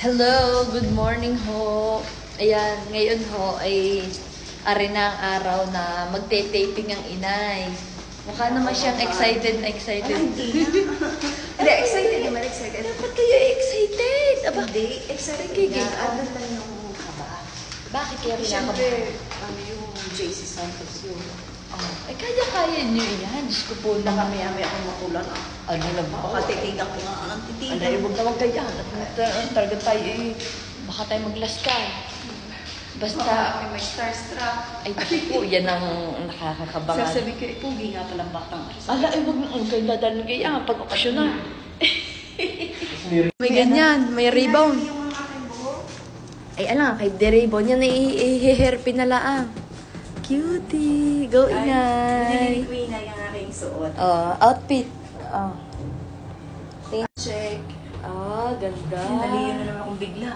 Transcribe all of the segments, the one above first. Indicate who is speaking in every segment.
Speaker 1: Hello, good morning ho. Ayan, ngayon ho ay ari na ang araw na magte-taping ang inay. Mukha naman siyang excited na excited.
Speaker 2: Hindi, excited naman, excited.
Speaker 1: Dapat kayo excited. Aba,
Speaker 2: Hindi, excited
Speaker 1: Kikik.
Speaker 2: nga. Ano lang yung kaba?
Speaker 1: bakit kaya
Speaker 2: Siyempre, yung JC Santos yung...
Speaker 1: Ay, kaya-kaya niyo yan. Diyos ko po na.
Speaker 2: Nakamaya-maya akong makulan.
Speaker 1: Ano na ba?
Speaker 2: Baka titigan ko nga ang titigan.
Speaker 1: Alay, huwag naman kaya. Talaga tayo eh. Baka tayo maglaskan. Basta,
Speaker 2: May starstruck.
Speaker 1: ay po, yan ang nakakakabangan.
Speaker 2: Sasabi ko, pugi nga palang batang.
Speaker 1: Ala, ay huwag mo kayo dadalhin kaya pag okasyon na. May ganyan, may rebound.
Speaker 2: Yung aking buhok.
Speaker 1: Ay, ala, kay the rebound yan, i-hairpin na laang. Cutie! Go, inay!
Speaker 2: Hindi na yung aking suot.
Speaker 1: Outfit.
Speaker 2: Check.
Speaker 1: Ganda.
Speaker 2: Naliyo na naman akong bigla.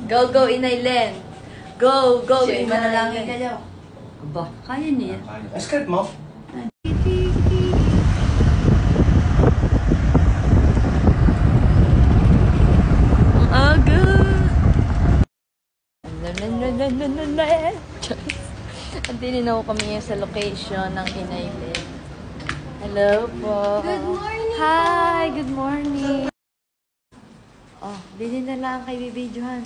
Speaker 1: Go, inay, Len. Go,
Speaker 2: Check,
Speaker 1: inay.
Speaker 2: manalangin kayo.
Speaker 1: Ba, kaya niya.
Speaker 3: Skirt mo?
Speaker 1: Ang aga. Andinin ako kami sa location ng Inay Len. Hello po.
Speaker 4: Good morning.
Speaker 1: Hi, good morning. Dinin na lang kay bibidyohan.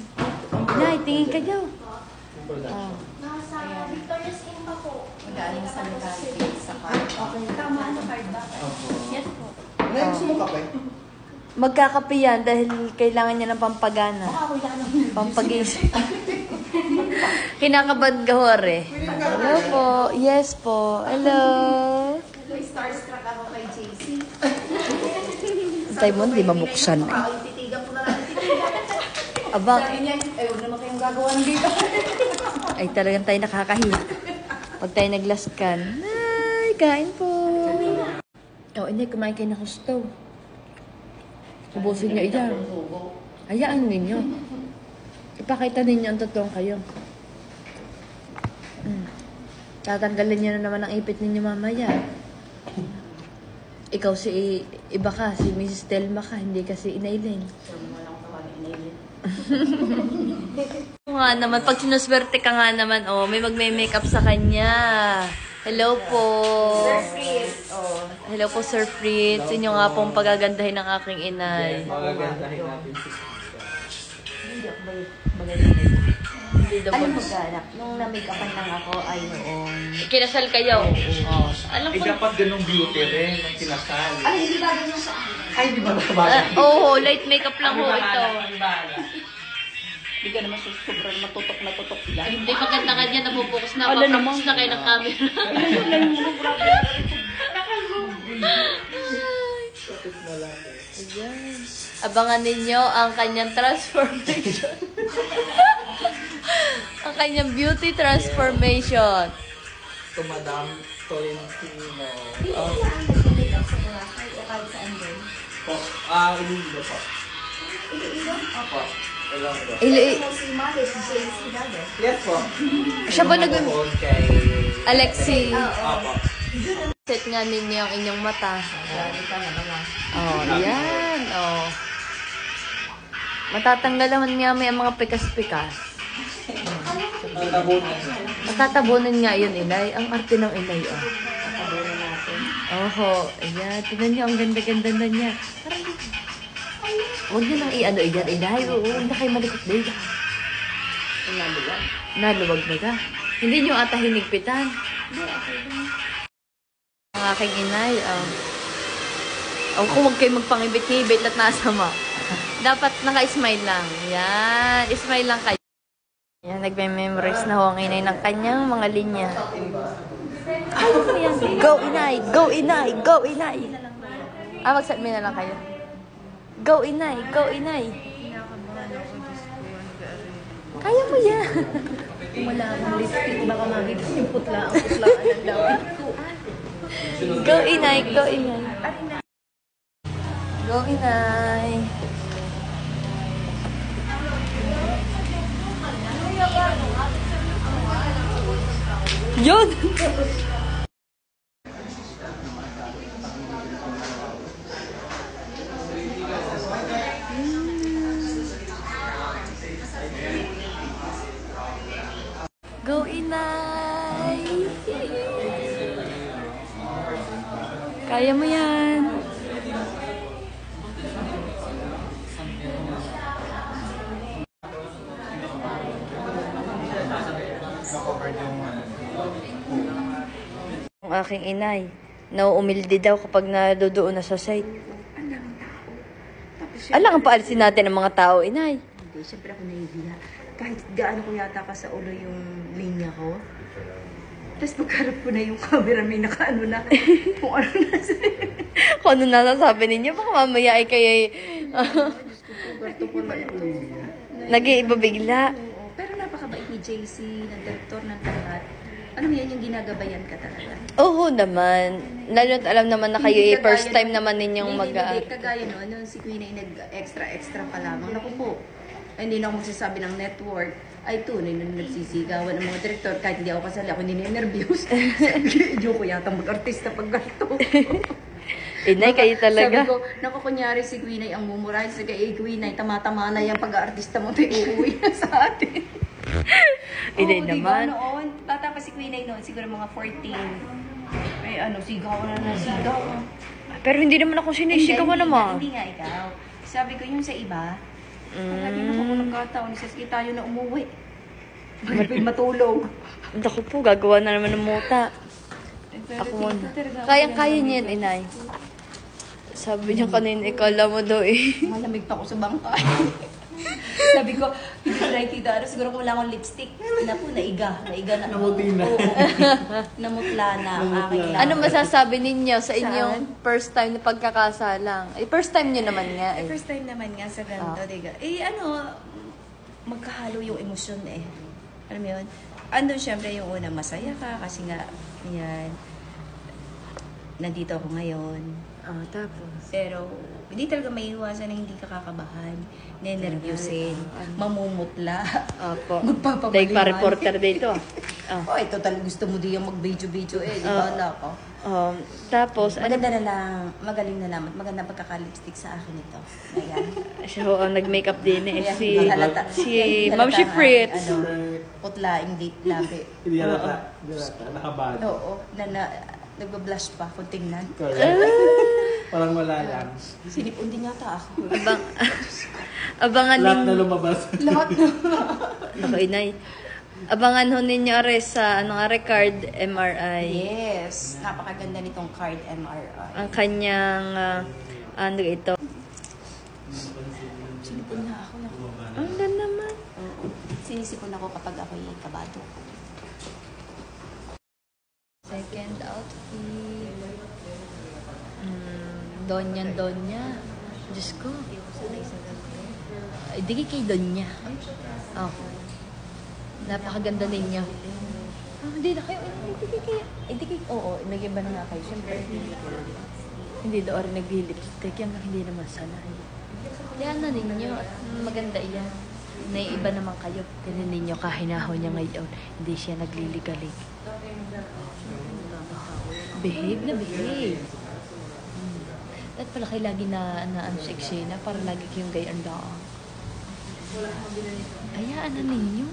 Speaker 1: Nay, tingin ka daw.
Speaker 4: Nasa Victoria's Inn pa po.
Speaker 2: Magaling sa mechanic sa car.
Speaker 4: Okay, tama ano card ba?
Speaker 1: Yes po.
Speaker 3: Ano gusto mo kape?
Speaker 1: Magkakape yan dahil kailangan niya ng pampagana.
Speaker 2: Ako lang ng
Speaker 1: Pampagising. Kinakabad ka hore. Hello po. Yes po. Hello.
Speaker 2: May starstruck ako kay JC.
Speaker 1: Antay mo, hindi mabuksan.
Speaker 2: Titigan ko na lang titigan.
Speaker 1: Abang.
Speaker 2: Sabi niya, huwag naman kayong gagawan dito.
Speaker 1: Ay, talagang tayo nakakahiya. Pag tayo naglaskan. Ay, kain po. Hindi, kumain kayo na gusto. Ubusin niyo iyan. Hayaan ninyo. Ipakita ninyo ang totoong kayo. Tatanggalin niyo na naman ang ipit ninyo mamaya. Ikaw iba ka, si Mrs. Telma ka, hindi kasi Inaylen. Nga naman, pag sinuswerte ka nga naman, may magme-makeup sa kanya. Hello po.
Speaker 2: Sir Fritz.
Speaker 1: Hello po, Sir Fritz. Inyo nga pong pagagandahin ng aking inay.
Speaker 3: Magagandahin natin si
Speaker 2: Hindi ako magaling.
Speaker 1: Hindi daw
Speaker 2: Alam mo
Speaker 1: ba?
Speaker 2: galak, nung na-makeupan lang ako ay noong...
Speaker 1: Kinasal kayo. Alam ko.
Speaker 3: dapat ganung beauty rin ng kinasal.
Speaker 2: Ay, hindi ba ganyan sa akin?
Speaker 3: Ay, di ba nakabasa?
Speaker 1: Light makeup lang ho ito.
Speaker 2: Hindi ka naman sobrang matutok na tutok yan.
Speaker 1: Hindi maganda ka dyan, napupokus na.
Speaker 2: Ala
Speaker 1: Papapokus na kayo ng camera. Ayan. Abangan ninyo ang kanyang transformation. Ang kanyang beauty transformation.
Speaker 3: Ito, Madam Tolentino.
Speaker 2: Makeup sa Boracay o kahit saan din.
Speaker 3: Po, Iloilo po.
Speaker 2: Iloilo?
Speaker 3: Apo. Ilang po.
Speaker 2: Mo si Mali, si JC dati.
Speaker 3: Yes po.
Speaker 1: Siya ba nag-
Speaker 3: Manood kay...
Speaker 1: Alexi,
Speaker 3: Apo.
Speaker 1: set nga ninyo ang inyong mata.
Speaker 2: Grabe ka naman ah.
Speaker 1: Yan. Matatanggal naman nga may mga pikas-pikas.
Speaker 3: Ang tabunan.
Speaker 1: Matatabunan nga yun, inay. Ang arte ng inay,
Speaker 2: Patabunan natin.
Speaker 1: Ayan. Tignan niyo, ang ganda-ganda na niya. Parang, huwag niyo nang i-ano iyan, inay. Huwag na kayo malikot na iyan.
Speaker 2: Naluwag.
Speaker 1: Naluwag na ka. Hindi niyo ata hinigpitan. Ang aking inay, kung huwag kayo magpangibit-ngibit at nasama. Dapat naka-smile lang. Yan. Smile lang kayo. Yan, nagme-memorize na ho ang inay ng kanyang mga linya. Ayaw mo yan. Go, inay! Go, inay! Go, inay! Magsabi na lang kayo. Go, inay! Go, inay! Kaya mo yan.
Speaker 2: Wala akong lipstick, baka magiging yung putla. Ang putlaan ng dawit ko.
Speaker 1: Go, inay! Go, inay! Go, inay! Yun! Kaya mo yan. Ang aking inay, nauumildi daw kapag nadodoon na sa site. Alam ang paalisin natin ng mga tao, inay.
Speaker 2: Hindi, syempre ako naiiya. Kahit gaano ko yata ka sa ulo yung linya ko. Tapos pagkarap ko na yung camera, may nakaano na. Kung ano na sa...
Speaker 1: Kung ano nasasabi ninyo, baka mamaya ay kayo
Speaker 2: Garto ko na yung linya.
Speaker 1: nag-iiba bigla.
Speaker 2: Oo, pero napakabait ni JC, ng direktor ng lahat. Alam mo yan, yung ginagabayan ka talaga.
Speaker 1: Oo naman. Lalo at alam naman na kayo
Speaker 2: Hindi
Speaker 1: first
Speaker 2: kagaya
Speaker 1: time
Speaker 2: nung-
Speaker 1: naman ninyong
Speaker 2: Hindi, kagaya noon si Queen ay nag-extra pa lamang. Naku po, hindi na ako magsasabi ng network. Ay, tunay na nagsisigawan ng mga direktor. Kahit hindi ako kasali, ako nininervyos. Joke ko yata mag-artista pag ganito.
Speaker 1: Inay, kayo talaga.
Speaker 2: Sabi ko, naku, kunyari si Queen ay ang mumuray. Sige, Queen ay tama-tama na yung pag-artista mo. Uuwi na sa atin.
Speaker 1: Inay
Speaker 2: Oo,
Speaker 1: naman.
Speaker 2: Diba, noon, bata pa si Queen ay noon, siguro mga 14. Ay, sigaw na sigaw.
Speaker 1: Pero hindi naman ako sinisigaw
Speaker 2: Hindi,
Speaker 1: naman.
Speaker 2: Hindi nga ikaw. Sabi ko yung sa iba, lagi na ako nagkataon, sige tayo na umuwi. Malapit matulog.
Speaker 1: Naku po, gagawa na naman ng muta.
Speaker 2: Pero
Speaker 1: Ako
Speaker 2: dito
Speaker 1: muna.
Speaker 2: talaga ako
Speaker 1: Kaya
Speaker 2: yan,
Speaker 1: niya yan, inay. Sabi niya kanina, ikala mo daw eh.
Speaker 2: Malamig pa ako sa bangkay. Sabi ko, hindi ko nakikita. Siguro kung wala akong lipstick, na po, naiga. Naiga na.
Speaker 3: Namuti na.
Speaker 2: Oo. Namutla na ang aking
Speaker 1: Ano
Speaker 2: labi.
Speaker 1: masasabi ninyo sa
Speaker 2: Saan?
Speaker 1: inyong first time na pagkakasalang? Eh, first time niyo naman nga eh.
Speaker 2: First time naman nga sa ganito, diga. Magkahalo yung emosyon eh. Alam mo yun? Andun syempre yung una, masaya ka kasi nga, yan, nandito ako ngayon.
Speaker 1: Tapos?
Speaker 2: Pero, hindi talaga may iwasan na hindi ka kakabahan, nenervyusin, mamumutla,
Speaker 1: Opo.
Speaker 2: magpapabaliman.
Speaker 1: Dahil pa reporter dito.
Speaker 2: Oh, ito talaga gusto mo di yung mag-video-video eh, di ba? Nako.
Speaker 1: Tapos, ano?
Speaker 2: Maganda na lang, magaling na lang, at maganda pagkaka-lipstick sa akin ito. Ayan.
Speaker 1: So, ang nag-makeup din eh.
Speaker 2: Ayan,
Speaker 1: Si,
Speaker 2: hindi halata.
Speaker 1: si
Speaker 2: Hindi
Speaker 1: Ma'am
Speaker 2: halata
Speaker 1: si
Speaker 2: ang
Speaker 1: Fritz.
Speaker 2: aking, putlaing date labi.
Speaker 3: Hindi halata. Hindi halata. Nakabad.
Speaker 2: Oo, nagba-blush pa kung tingnan.
Speaker 3: Parang wala lang.
Speaker 2: Sinipon din yata ako.
Speaker 1: Abangan
Speaker 3: Lahat na
Speaker 1: ninyo.
Speaker 3: lumabas.
Speaker 2: Lahat na.
Speaker 1: Ako, inay. Abangan ho ninyo are sa card MRI.
Speaker 2: Yes, napakaganda nitong card MRI.
Speaker 1: Ang kanyang, ano ito.
Speaker 2: Sinipon na ako.
Speaker 1: Ang ganda naman.
Speaker 2: Oo. Sinisipon ako kapag ako'y kabado.
Speaker 1: Second outfit. Donya. Diyos ko. Ay, di kay Donya. Oh. Napakaganda ninyo. Hindi na kayo. Oo, nag-iba na nga kayo. Siyempre. Hindi doon rin nag-lipstick. Yan hindi naman sanay. Yan na ninyo. Maganda iyan. Naiiba naman kayo. Ganun ninyo kahinahon niya ngayon. Hindi siya nagliligalig. Behave na behave. At pala kayo lagi na ano sa eksena para lagi kayong gayaan daang. Ayaan na ninyo.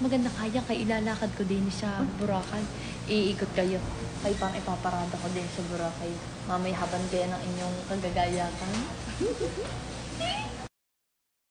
Speaker 1: Maganda kaya kayo ilalakad ko din sa Boracay. Iikot kayo. Kayo pang ipaparada ko din sa Boracay. Mamaya habang gaya ng inyong kagagayakan.